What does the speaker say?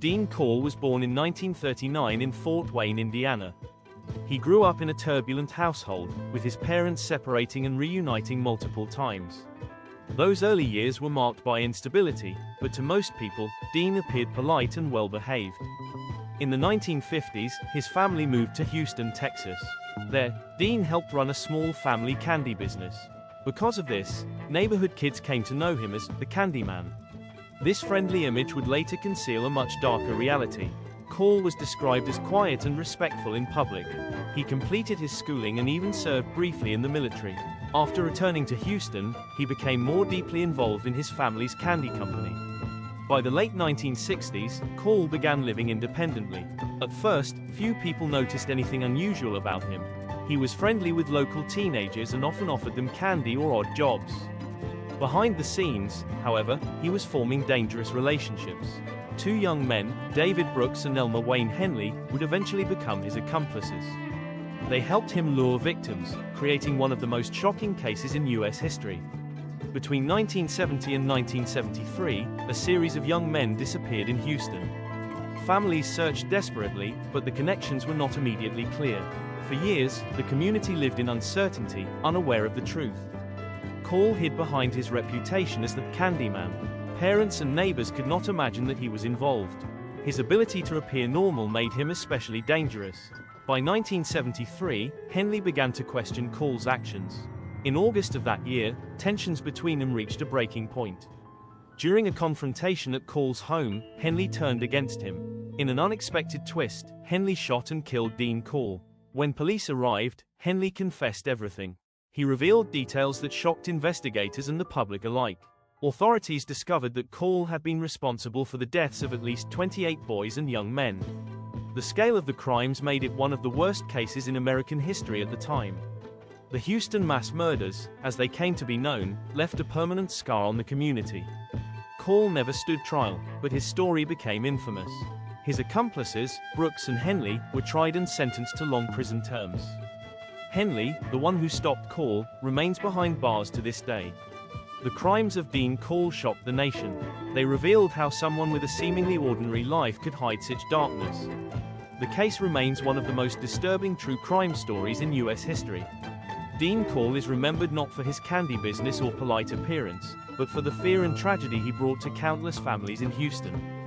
Dean Corll was born in 1939 in Fort Wayne, Indiana. He grew up in a turbulent household, with his parents separating and reuniting multiple times. Those early years were marked by instability, but to most people, Dean appeared polite and well-behaved. In the 1950s, his family moved to Houston, Texas. There, Dean helped run a small family candy business. Because of this, neighborhood kids came to know him as the Candy Man. This friendly image would later conceal a much darker reality. Corll was described as quiet and respectful in public. He completed his schooling and even served briefly in the military. After returning to Houston, he became more deeply involved in his family's candy company. By the late 1960s, Corll began living independently. At first, few people noticed anything unusual about him. He was friendly with local teenagers and often offered them candy or odd jobs. Behind the scenes, however, he was forming dangerous relationships. Two young men, David Brooks and Elmer Wayne Henley, would eventually become his accomplices. They helped him lure victims, creating one of the most shocking cases in U.S. history. Between 1970 and 1973, a series of young men disappeared in Houston. Families searched desperately, but the connections were not immediately clear. For years, the community lived in uncertainty, unaware of the truth. Corll hid behind his reputation as the Candy Man. Parents and neighbors could not imagine that he was involved. His ability to appear normal made him especially dangerous. By 1973, Henley began to question Corll's actions. In August of that year, tensions between them reached a breaking point. During a confrontation at Corll's home, Henley turned against him. In an unexpected twist, Henley shot and killed Dean Corll. When police arrived, Henley confessed everything. He revealed details that shocked investigators and the public alike. Authorities discovered that Corll had been responsible for the deaths of at least 28 boys and young men. The scale of the crimes made it one of the worst cases in American history at the time. The Houston mass murders, as they came to be known, left a permanent scar on the community. Corll never stood trial, but his story became infamous. His accomplices, Brooks and Henley, were tried and sentenced to long prison terms. Henley, the one who stopped Corll, remains behind bars to this day. The crimes of Dean Corll shocked the nation. They revealed how someone with a seemingly ordinary life could hide such darkness. The case remains one of the most disturbing true crime stories in U.S. history. Dean Corll is remembered not for his candy business or polite appearance, but for the fear and tragedy he brought to countless families in Houston.